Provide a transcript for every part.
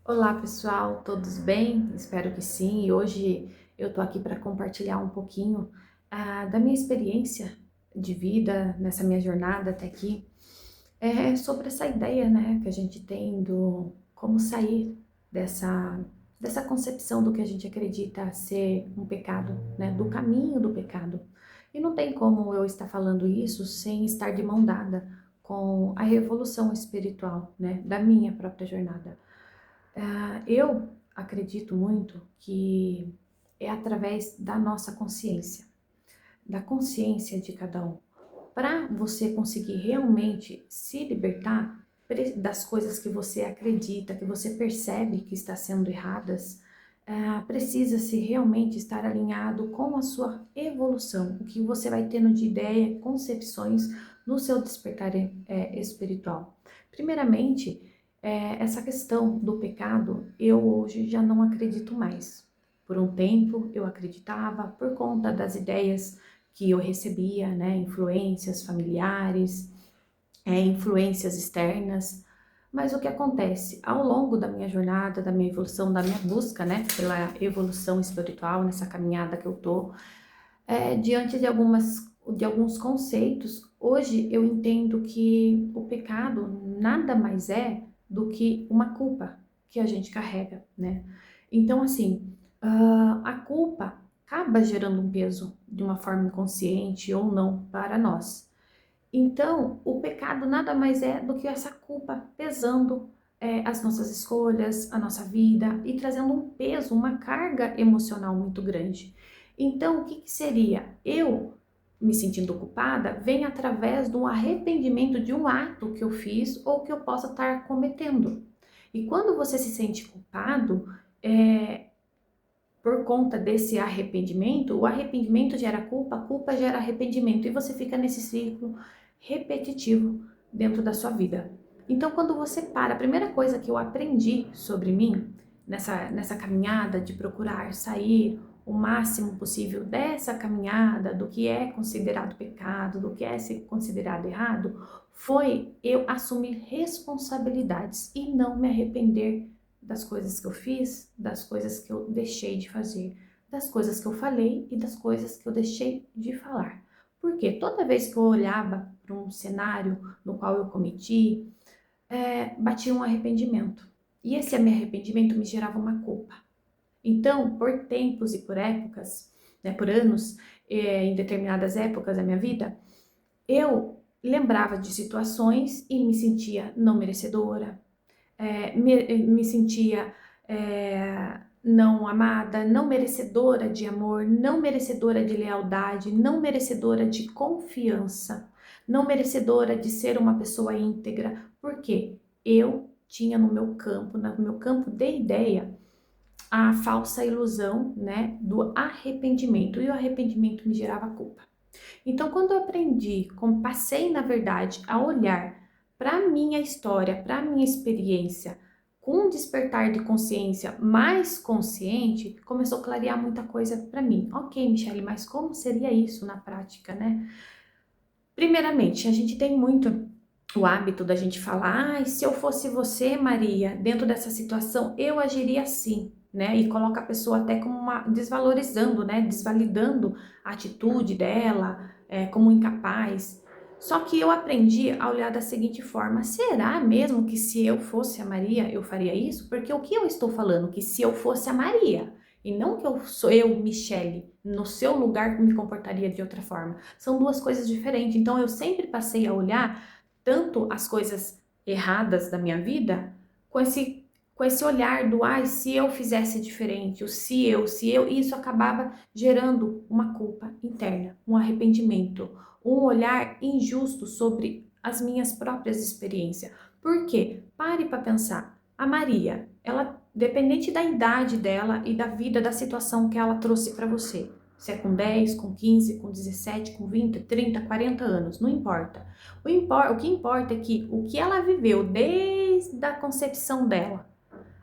Olá pessoal, todos bem? Espero que sim. E hoje eu tô aqui para compartilhar um pouquinho da minha experiência de vida nessa minha jornada até aqui. Sobre essa ideia, né, que a gente tem do como sair dessa, dessa concepção do que a gente acredita ser um pecado, né, do caminho do pecado. E não tem como eu estar falando isso sem estar de mão dada com a revolução espiritual, né, da minha própria jornada. Eu acredito muito que é através da nossa consciência, da consciência de cada um, para você conseguir realmente se libertar das coisas que você acredita, que você percebe que está sendo erradas. Precisa-se realmente estar alinhado com a sua evolução, o que você vai tendo de ideia, concepções no seu despertar espiritual. Primeiramente, essa questão do pecado, eu hoje já não acredito mais. Por um tempo eu acreditava por conta das ideias que eu recebia, né, influências familiares, influências externas. Mas o que acontece? Ao longo da minha jornada, da minha evolução, da minha busca, né, pela evolução espiritual, nessa caminhada que eu tô, diante de alguns conceitos, hoje eu entendo que o pecado nada mais é do que uma culpa que a gente carrega, né? Então, assim, a culpa acaba gerando um peso de uma forma inconsciente ou não para nós. Então, o pecado nada mais é do que essa culpa pesando as nossas escolhas, a nossa vida e trazendo um peso, uma carga emocional muito grande. Então, o que que seria? Eu me sentindo culpada vem através do arrependimento de um ato que eu fiz ou que eu possa estar cometendo. E quando você se sente culpado, é, por conta desse arrependimento, o arrependimento gera culpa, a culpa gera arrependimento e você fica nesse ciclo repetitivo dentro da sua vida. Então, quando você para, a primeira coisa que eu aprendi sobre mim nessa caminhada de procurar sair o máximo possível dessa caminhada do que é considerado pecado, do que é considerado errado, foi eu assumir responsabilidades e não me arrepender das coisas que eu fiz, das coisas que eu deixei de fazer, das coisas que eu falei e das coisas que eu deixei de falar. Porque toda vez que eu olhava para um cenário no qual eu cometi, batia um arrependimento. E esse meu arrependimento me gerava uma culpa. Então, por tempos e por épocas, né, por anos, em determinadas épocas da minha vida, eu lembrava de situações e me sentia não merecedora, me sentia não amada, não merecedora de amor, não merecedora de lealdade, não merecedora de confiança, não merecedora de ser uma pessoa íntegra, porque eu tinha no meu campo de ideia, a falsa ilusão, né, do arrependimento, e o arrependimento me gerava culpa. Então, quando eu aprendi, como passei, na verdade, a olhar para a minha história, para a minha experiência, com um despertar de consciência mais consciente, começou a clarear muita coisa para mim. Ok, Michele, mas como seria isso na prática, né? Primeiramente, a gente tem muito o hábito da gente falar, se eu fosse você, Maria, dentro dessa situação, eu agiria assim, né? E coloca a pessoa até como desvalorizando, né? Desvalidando a atitude dela, como incapaz. Só que eu aprendi a olhar da seguinte forma: será mesmo que se eu fosse a Maria, eu faria isso? Porque o que eu estou falando? Que se eu fosse a Maria, e não que eu sou eu, Michele, no seu lugar me comportaria de outra forma. São duas coisas diferentes. Então eu sempre passei a olhar tanto as coisas erradas da minha vida com esse olhar do ai, se eu fizesse diferente, o se eu, e isso acabava gerando uma culpa interna, um arrependimento, um olhar injusto sobre as minhas próprias experiências. Por quê? Pare para pensar. A Maria, ela, dependente da idade dela e da vida, da situação que ela trouxe para você, se é com 10, com 15, com 17, com 20, 30, 40 anos, não importa. O que importa é que o que ela viveu desde a concepção dela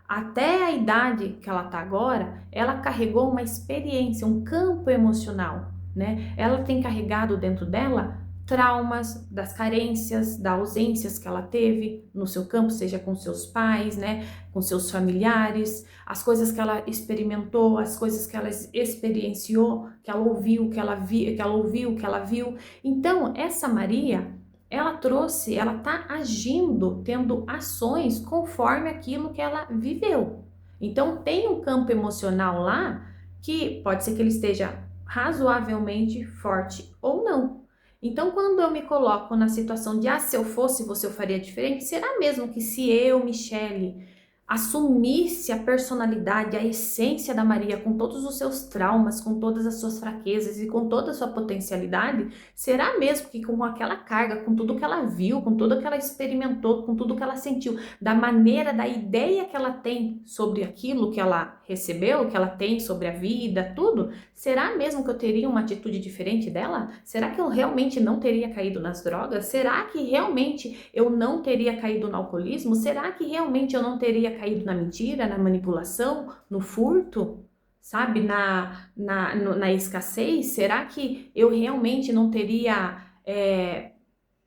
até a idade que ela está agora, ela carregou uma experiência, um campo emocional, né? Ela tem carregado dentro dela traumas, das carências, das ausências que ela teve no seu campo, seja com seus pais, né, com seus familiares, as coisas que ela experimentou, as coisas que ela experienciou, que ela ouviu, que ela viu, que ela ouviu, que ela viu. Então, essa Maria, ela trouxe, ela tá agindo, tendo ações conforme aquilo que ela viveu. Então, tem um campo emocional lá que pode ser que ele esteja razoavelmente forte ou não. Então, quando eu me coloco na situação de, se eu fosse você, eu faria diferente, será mesmo que se eu, Michele, assumisse a personalidade, a essência da Maria, com todos os seus traumas, com todas as suas fraquezas e com toda a sua potencialidade, será mesmo que com aquela carga, com tudo que ela viu, com tudo que ela experimentou, com tudo que ela sentiu, da maneira, da ideia que ela tem sobre aquilo que ela recebeu, que ela tem sobre a vida, tudo, será mesmo que eu teria uma atitude diferente dela? Será que eu realmente não teria caído nas drogas? Será que realmente eu não teria caído no alcoolismo? Será que realmente eu não teria caído na mentira, na manipulação, no furto? Sabe, na escassez? Será que eu realmente não teria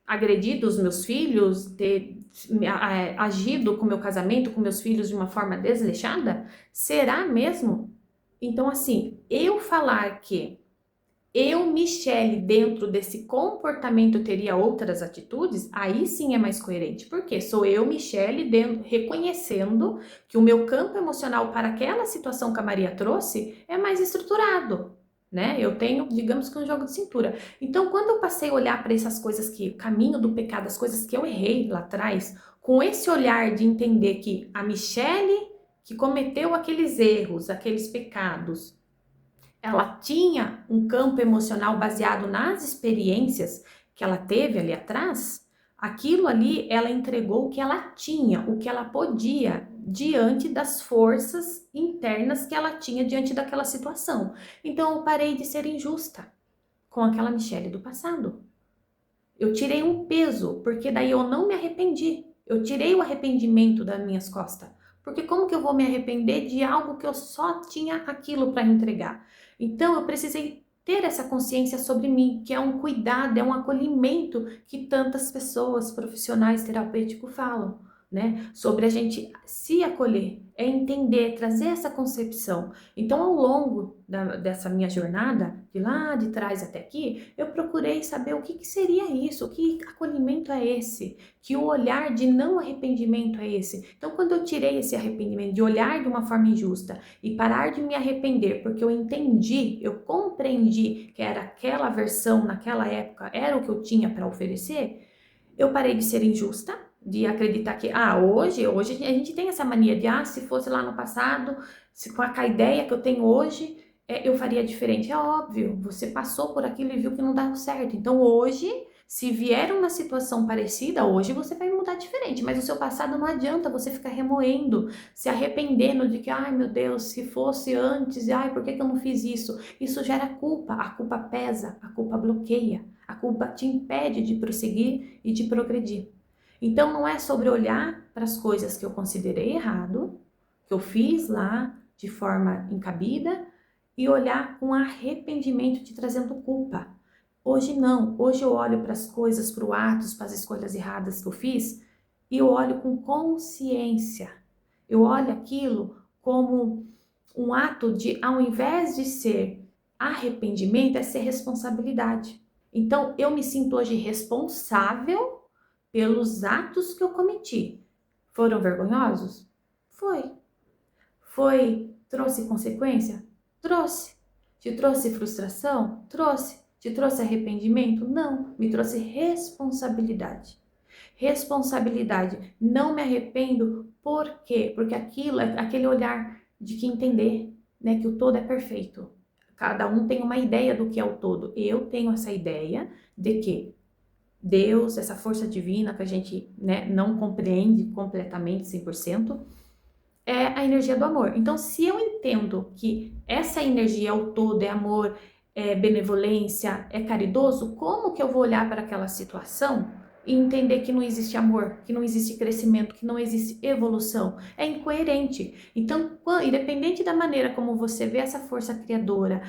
agredido os meus filhos, agido com meu casamento, com meus filhos de uma forma desleixada? Será mesmo? Então, assim, eu falar que eu, Michele, dentro desse comportamento teria outras atitudes, aí sim é mais coerente. Porque sou eu, Michele, reconhecendo que o meu campo emocional para aquela situação que a Maria trouxe é mais estruturado, né? Eu tenho, digamos que um jogo de cintura. Então, quando eu passei a olhar para essas coisas que, o caminho do pecado, as coisas que eu errei lá atrás, com esse olhar de entender que a Michele que cometeu aqueles erros, aqueles pecados, ela tinha um campo emocional baseado nas experiências que ela teve ali atrás, aquilo ali ela entregou o que ela tinha, o que ela podia, diante das forças internas que ela tinha diante daquela situação. Então eu parei de ser injusta com aquela Michele do passado. Eu tirei um peso, porque daí eu não me arrependi. Eu tirei o arrependimento das minhas costas. Porque como que eu vou me arrepender de algo que eu só tinha aquilo para entregar? Então eu precisei ter essa consciência sobre mim, que é um cuidado, é um acolhimento que tantas pessoas, profissionais terapêuticos falam, né? Sobre a gente se acolher, é entender, trazer essa concepção. Então, ao longo dessa minha jornada, de lá de trás até aqui, eu procurei saber o que seria isso, que acolhimento é esse, que o olhar de não arrependimento é esse. Então, quando eu tirei esse arrependimento de olhar de uma forma injusta e parar de me arrepender, porque eu entendi, eu compreendi que era aquela versão naquela época, era o que eu tinha para oferecer, eu parei de ser injusta, de acreditar que, hoje a gente tem essa mania de, se fosse lá no passado, se com a ideia que eu tenho hoje, eu faria diferente. É óbvio, você passou por aquilo e viu que não dava certo. Então hoje, se vier uma situação parecida, hoje você vai mudar diferente. Mas o seu passado não adianta você ficar remoendo, se arrependendo de que, meu Deus, se fosse antes, por que eu não fiz isso? Isso gera culpa, a culpa pesa, a culpa bloqueia, a culpa te impede de prosseguir e de progredir. Então não é sobre olhar para as coisas que eu considerei errado, que eu fiz lá de forma encabida, e olhar com arrependimento te trazendo culpa. Hoje não, hoje eu olho para as coisas, para os atos, para as escolhas erradas que eu fiz, e eu olho com consciência. Eu olho aquilo como um ato de, ao invés de ser arrependimento, é ser responsabilidade. Então eu me sinto hoje responsável pelos atos que eu cometi. Foram vergonhosos? Foi. Trouxe consequência? Trouxe. Te trouxe frustração? Trouxe. Te trouxe arrependimento? Não. Me trouxe responsabilidade. Responsabilidade. Não me arrependo. Por quê? Porque aquilo é aquele olhar de que entender, né, que o todo é perfeito. Cada um tem uma ideia do que é o todo. Eu tenho essa ideia de que Deus, essa força divina que a gente, né, não compreende completamente 100%, é a energia do amor. Então, se eu entendo que essa energia é o todo, é amor, é benevolência, é caridoso, como que eu vou olhar para aquela situação e entender que não existe amor, que não existe crescimento, que não existe evolução. É incoerente. Então, independente da maneira como você vê essa força criadora,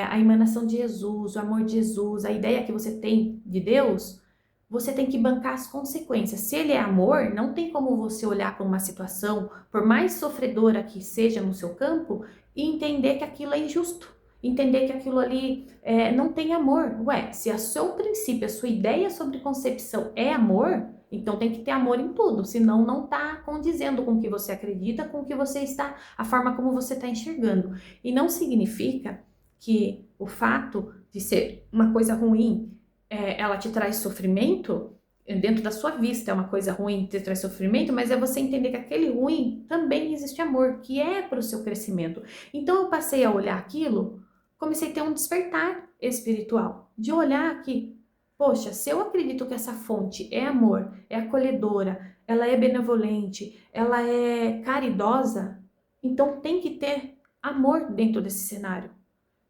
a emanação de Jesus, o amor de Jesus, a ideia que você tem de Deus, você tem que bancar as consequências. Se ele é amor, não tem como você olhar para uma situação, por mais sofredora que seja no seu campo, e entender que aquilo é injusto. Entender que aquilo ali não tem amor. Ué, se o seu princípio, a sua ideia sobre concepção é amor, então tem que ter amor em tudo, senão não está condizendo com o que você acredita, com o que você está, a forma como você está enxergando. E não significa que o fato de ser uma coisa ruim, ela te traz sofrimento, dentro da sua vista é uma coisa ruim, te traz sofrimento, mas é você entender que aquele ruim também existe amor, que é para o seu crescimento. Então eu passei a olhar aquilo, comecei a ter um despertar espiritual, de olhar que, poxa, se eu acredito que essa fonte é amor, é acolhedora, ela é benevolente, ela é caridosa, então tem que ter amor dentro desse cenário.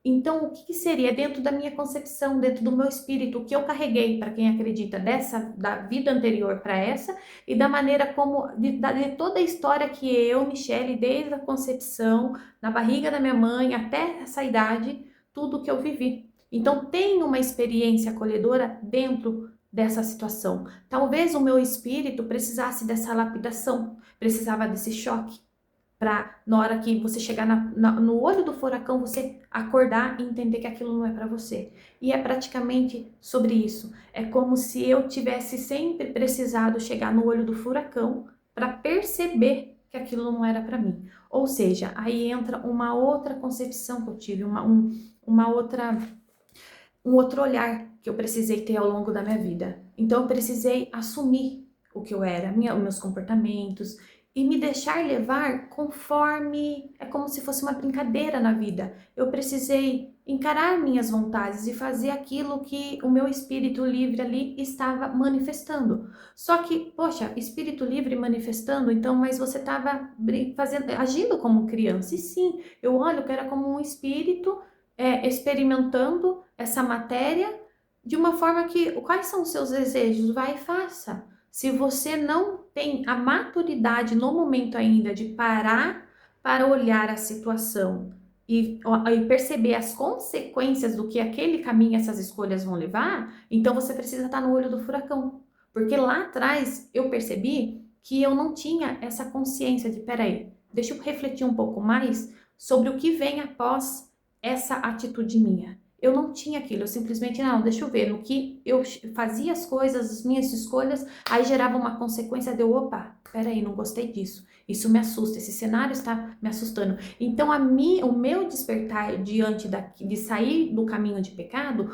Então, o que seria dentro da minha concepção, dentro do meu espírito, o que eu carreguei, para quem acredita, da vida anterior para essa, e da maneira como, de toda a história que eu, Michele, desde a concepção, na barriga da minha mãe, até essa idade, tudo que eu vivi. Então, tem uma experiência acolhedora dentro dessa situação. Talvez o meu espírito precisasse dessa lapidação, precisava desse choque para na hora que você chegar no olho do furacão, você acordar e entender que aquilo não é para você. E é praticamente sobre isso. É como se eu tivesse sempre precisado chegar no olho do furacão para perceber que aquilo não era para mim. Ou seja, aí entra uma outra concepção que eu tive, um outro olhar que eu precisei ter ao longo da minha vida. Então eu precisei assumir o que eu era, meus comportamentos e me deixar levar conforme, é como se fosse uma brincadeira na vida. Eu precisei encarar minhas vontades e fazer aquilo que o meu espírito livre ali estava manifestando. Só que, poxa, espírito livre manifestando, então, mas você estava agindo como criança. E sim, eu olho que era como um espírito experimentando essa matéria de uma forma que, quais são os seus desejos? Vai e faça. Se você não tem a maturidade no momento ainda de parar para olhar a situação e perceber as consequências do que aquele caminho, essas escolhas vão levar, então você precisa estar no olho do furacão. Porque lá atrás eu percebi que eu não tinha essa consciência de, peraí, deixa eu refletir um pouco mais sobre o que vem após essa atitude minha. Eu não tinha aquilo, eu simplesmente, não, deixa eu ver, no que eu fazia as coisas, as minhas escolhas, aí gerava uma consequência de eu, opa, peraí, não gostei disso, isso me assusta, esse cenário está me assustando. Então, o meu despertar diante de sair do caminho de pecado,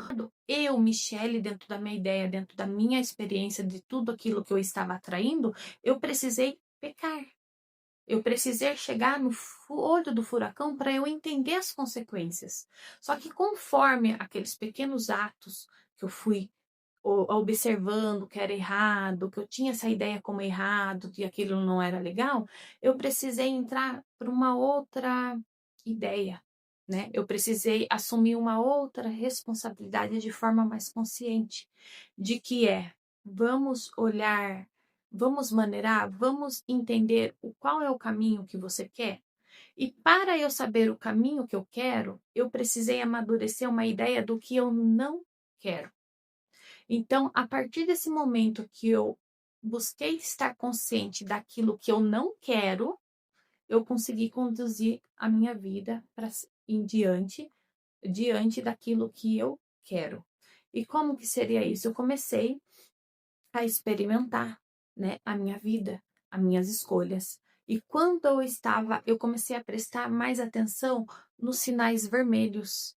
eu, Michele, dentro da minha ideia, dentro da minha experiência, de tudo aquilo que eu estava atraindo, eu precisei pecar. Eu precisei chegar no olho do furacão para eu entender as consequências. Só que conforme aqueles pequenos atos que eu fui observando que era errado, que eu tinha essa ideia como errado, que aquilo não era legal, eu precisei entrar para uma outra ideia, né? Eu precisei assumir uma outra responsabilidade de forma mais consciente, de que vamos olhar, vamos maneirar, vamos entender qual é o caminho que você quer. E para eu saber o caminho que eu quero, eu precisei amadurecer uma ideia do que eu não quero. Então, a partir desse momento que eu busquei estar consciente daquilo que eu não quero, eu consegui conduzir a minha vida em diante daquilo que eu quero. E como que seria isso? Eu comecei a experimentar, né, a minha vida, as minhas escolhas. E quando eu comecei a prestar mais atenção nos sinais vermelhos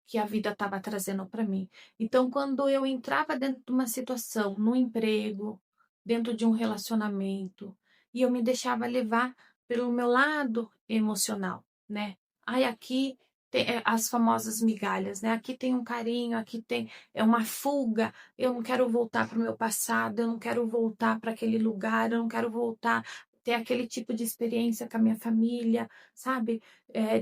que a vida estava trazendo para mim. Então, quando eu entrava dentro de uma situação, no emprego, dentro de um relacionamento, e eu me deixava levar pelo meu lado emocional, né? Ai, aqui tem as famosas migalhas, né? Aqui tem um carinho, aqui tem uma fuga. Eu não quero voltar para o meu passado, eu não quero voltar para aquele lugar, eu não quero voltar ter aquele tipo de experiência com a minha família, sabe?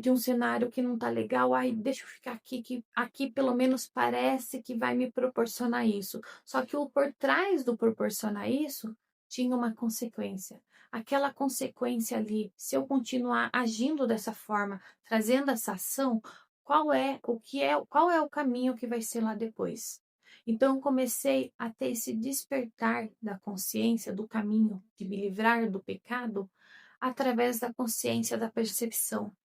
De um cenário que não tá legal, ai, deixa eu ficar aqui, que aqui pelo menos parece que vai me proporcionar isso. Só que o por trás do proporcionar isso tinha uma consequência. Aquela consequência ali, se eu continuar agindo dessa forma, trazendo essa ação, qual é o caminho que vai ser lá depois? Então, eu comecei a ter esse despertar da consciência do caminho de me livrar do pecado através da consciência da percepção,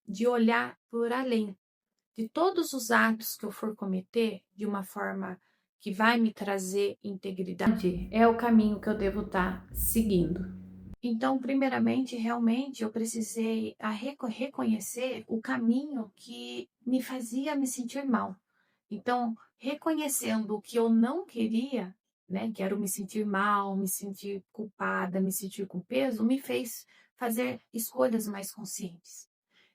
de olhar por além de todos os atos que eu for cometer de uma forma que vai me trazer integridade, é o caminho que eu devo estar seguindo. Então, primeiramente, realmente, eu precisei reconhecer o caminho que me fazia me sentir mal. Então, reconhecendo o que eu não queria, né, que era me sentir mal, me sentir culpada, me sentir com peso, me fez fazer escolhas mais conscientes.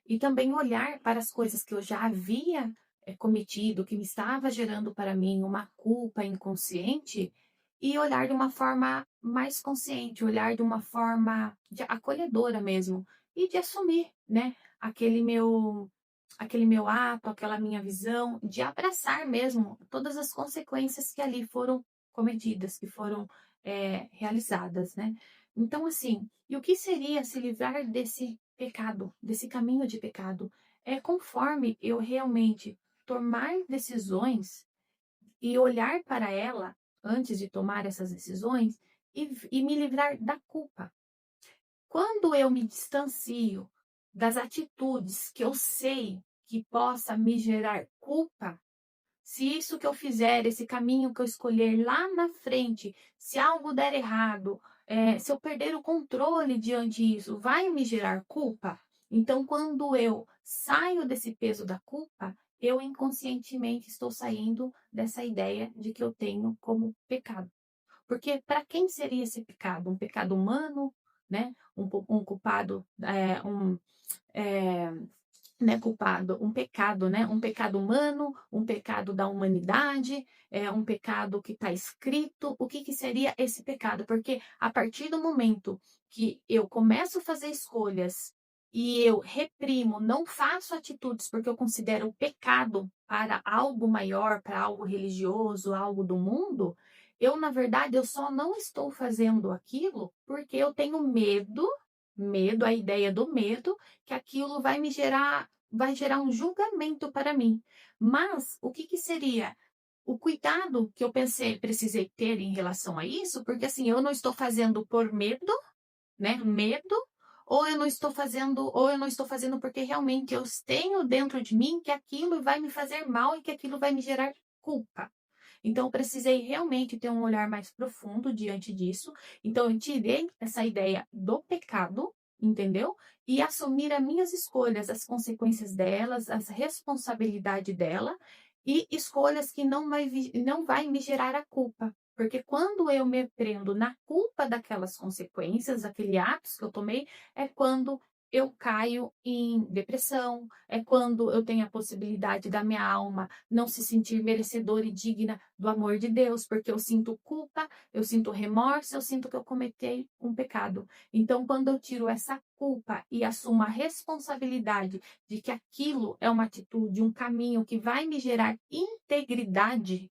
E também olhar para as coisas que eu já havia cometido, que me estava gerando para mim uma culpa inconsciente, e olhar de uma forma mais consciente, olhar de uma forma acolhedora mesmo, e de assumir, né, aquele meu ato, aquela minha visão, de abraçar mesmo todas as consequências que ali foram cometidas, que foram realizadas, né? Então, assim, e o que seria se livrar desse pecado, desse caminho de pecado? É conforme eu realmente tomar decisões e olhar para ela antes de tomar essas decisões e me livrar da culpa. Quando eu me distancio das atitudes que eu sei que possa me gerar culpa, se isso que eu fizer, esse caminho que eu escolher lá na frente, se algo der errado, se eu perder o controle diante disso, vai me gerar culpa? Então, quando eu saio desse peso da culpa, eu inconscientemente estou saindo dessa ideia de que eu tenho como pecado. Porque para quem seria esse pecado? Um pecado humano, né? Um culpado, é, né, culpado, um pecado, né? Um pecado humano, um pecado da humanidade, um pecado que está escrito. O que, que seria esse pecado? Porque a partir do momento que eu começo a fazer escolhas e eu reprimo, não faço atitudes porque eu considero pecado para algo maior, para algo religioso, algo do mundo, eu, na verdade, eu só não estou fazendo aquilo porque eu tenho medo, a ideia do medo, que aquilo vai gerar um julgamento para mim. Mas o que, que seria o cuidado que eu precisei ter em relação a isso? Porque assim, eu não estou fazendo por medo, né? Medo, ou eu não estou fazendo porque realmente eu tenho dentro de mim que aquilo vai me fazer mal e que aquilo vai me gerar culpa. Então, eu precisei realmente ter um olhar mais profundo diante disso. Então, eu tirei essa ideia do pecado, entendeu? E assumir as minhas escolhas, as consequências delas, as responsabilidade dela e escolhas que não vai me gerar a culpa. Porque quando eu me prendo na culpa daquelas consequências, aquele atos que eu tomei, é quando eu caio em depressão, é quando eu tenho a possibilidade da minha alma não se sentir merecedora e digna do amor de Deus, porque eu sinto culpa, eu sinto remorso, eu sinto que eu cometi um pecado. Então, quando eu tiro essa culpa e assumo a responsabilidade de que aquilo é uma atitude, um caminho que vai me gerar integridade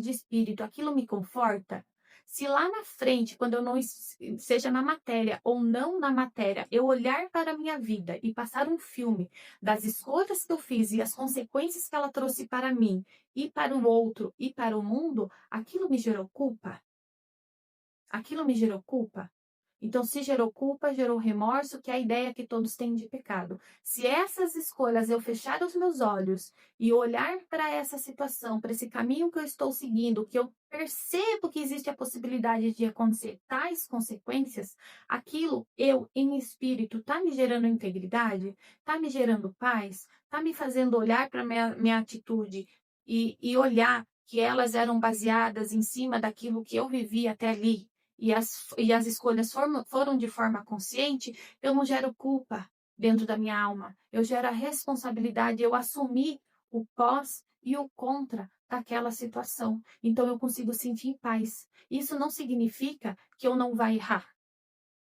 de espírito, aquilo me conforta. Se lá na frente, quando eu não, seja na matéria ou não na matéria, eu olhar para a minha vida e passar um filme das escolhas que eu fiz e as consequências que ela trouxe para mim e para o outro e para o mundo, aquilo me gerou culpa? Aquilo me gerou culpa? Então, se gerou culpa, gerou remorso, que é a ideia que todos têm de pecado. Se essas escolhas eu fechar os meus olhos e olhar para essa situação, para esse caminho que eu estou seguindo, que eu percebo que existe a possibilidade de acontecer tais consequências, aquilo eu, em espírito, está me gerando integridade, está me gerando paz, está me fazendo olhar para minha atitude e olhar que elas eram baseadas em cima daquilo que eu vivi até ali e as escolhas foram de forma consciente, eu não gero culpa dentro da minha alma. Eu gero a responsabilidade, eu assumi o pós e o contra daquela situação. Então eu consigo sentir paz. Isso não significa que eu não vai errar.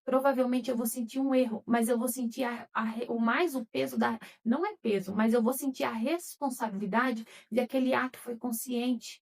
provavelmente eu vou sentir um erro, mas eu vou sentir o mais o peso da, não é peso, mas eu vou sentir a responsabilidade de aquele ato foi consciente.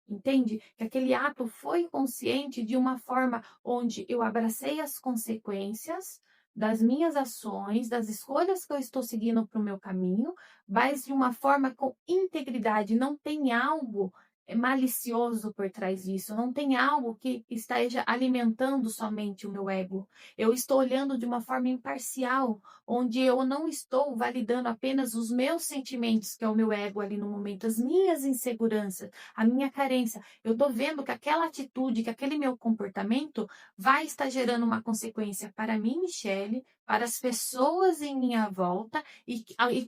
Entende? Que aquele ato foi consciente de uma forma onde eu abracei as consequências das minhas ações, das escolhas que eu estou seguindo para o meu caminho, mas de uma forma com integridade. Não tem algo malicioso por trás disso, não tem algo que esteja alimentando somente o meu ego. Eu estou olhando de uma forma imparcial, onde eu não estou validando apenas os meus sentimentos, que é o meu ego ali no momento, as minhas inseguranças, a minha carência. Eu estou vendo que aquela atitude, que aquele meu comportamento vai estar gerando uma consequência para mim, Michele, para as pessoas em minha volta e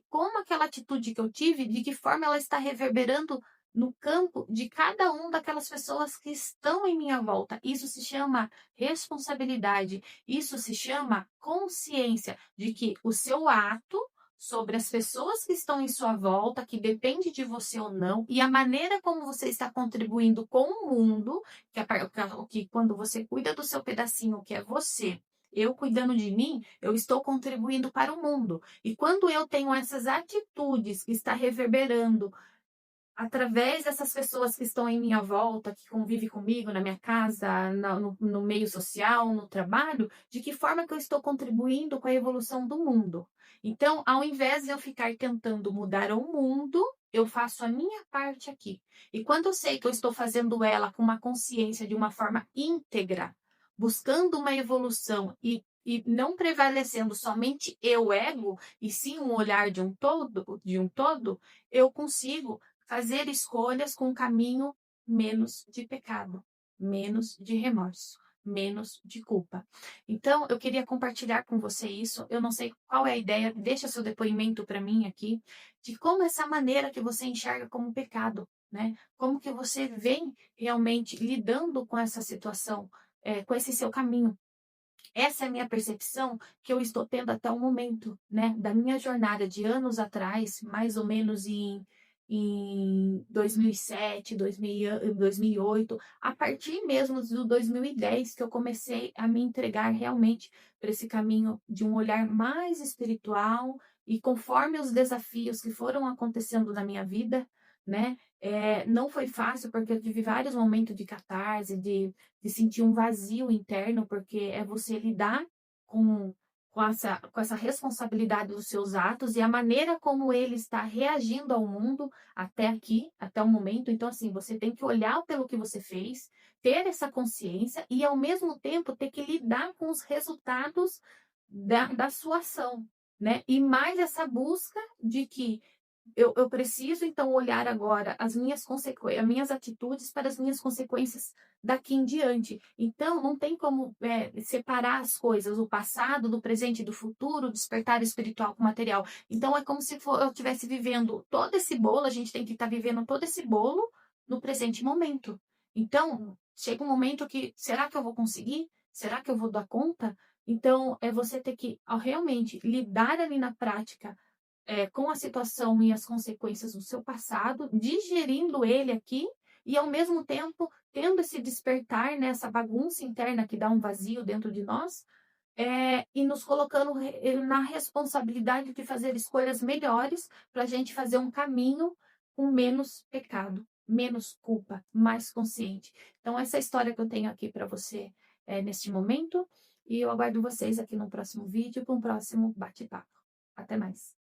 como aquela atitude que eu tive, de que forma ela está reverberando no campo de cada um daquelas pessoas que estão em minha volta. Isso se chama responsabilidade, isso se chama consciência de que o seu ato sobre as pessoas que estão em sua volta, que depende de você ou não, e a maneira como você está contribuindo com o mundo, que quando você cuida do seu pedacinho, que é você, eu cuidando de mim, eu estou contribuindo para o mundo. E quando eu tenho essas atitudes que está reverberando através dessas pessoas que estão em minha volta, que convivem comigo na minha casa, no meio social, no trabalho, de que forma que eu estou contribuindo com a evolução do mundo. Então, ao invés de eu ficar tentando mudar o mundo, eu faço a minha parte aqui. E quando eu sei que eu estou fazendo ela com uma consciência de uma forma íntegra, buscando uma evolução e não prevalecendo somente eu, ego, e sim um olhar de um todo, eu consigo fazer escolhas com um caminho menos de pecado, menos de remorso, menos de culpa. Então, eu queria compartilhar com você isso. Eu não sei qual é a ideia, deixa seu depoimento para mim aqui, de como essa maneira que você enxerga como pecado, né? Como que você vem realmente lidando com essa situação, com esse seu caminho. Essa é a minha percepção que eu estou tendo até o momento, né? Da minha jornada de anos atrás, mais ou menos em 2007, 2008, a partir mesmo do 2010 que eu comecei a me entregar realmente para esse caminho de um olhar mais espiritual e conforme os desafios que foram acontecendo na minha vida, né? Não foi fácil porque eu tive vários momentos de catarse, de sentir um vazio interno, porque é você lidar com, com essa responsabilidade dos seus atos e a maneira como ele está reagindo ao mundo até aqui, até o momento. Então, assim, você tem que olhar pelo que você fez, ter essa consciência e, ao mesmo tempo, ter que lidar com os resultados da sua ação, né? E mais essa busca de que eu preciso, então, olhar agora as minhas atitudes para as minhas consequências daqui em diante. Então, não tem como separar as coisas, o passado, do presente e do futuro, despertar espiritual com material. Então, é como se eu estivesse vivendo todo esse bolo, a gente tem que estar vivendo todo esse bolo no presente momento. Então, chega um momento que, será que eu vou conseguir? Será que eu vou dar conta? Então, é você ter que realmente lidar ali na prática com a situação e as consequências do seu passado, digerindo ele aqui e, ao mesmo tempo, tendo esse despertar, né, essa bagunça interna que dá um vazio dentro de nós, e nos colocando na responsabilidade de fazer escolhas melhores para a gente fazer um caminho com menos pecado, menos culpa, mais consciente. Então, essa é a história que eu tenho aqui para você neste momento, e eu aguardo vocês aqui no próximo vídeo para um próximo bate-papo. Até mais!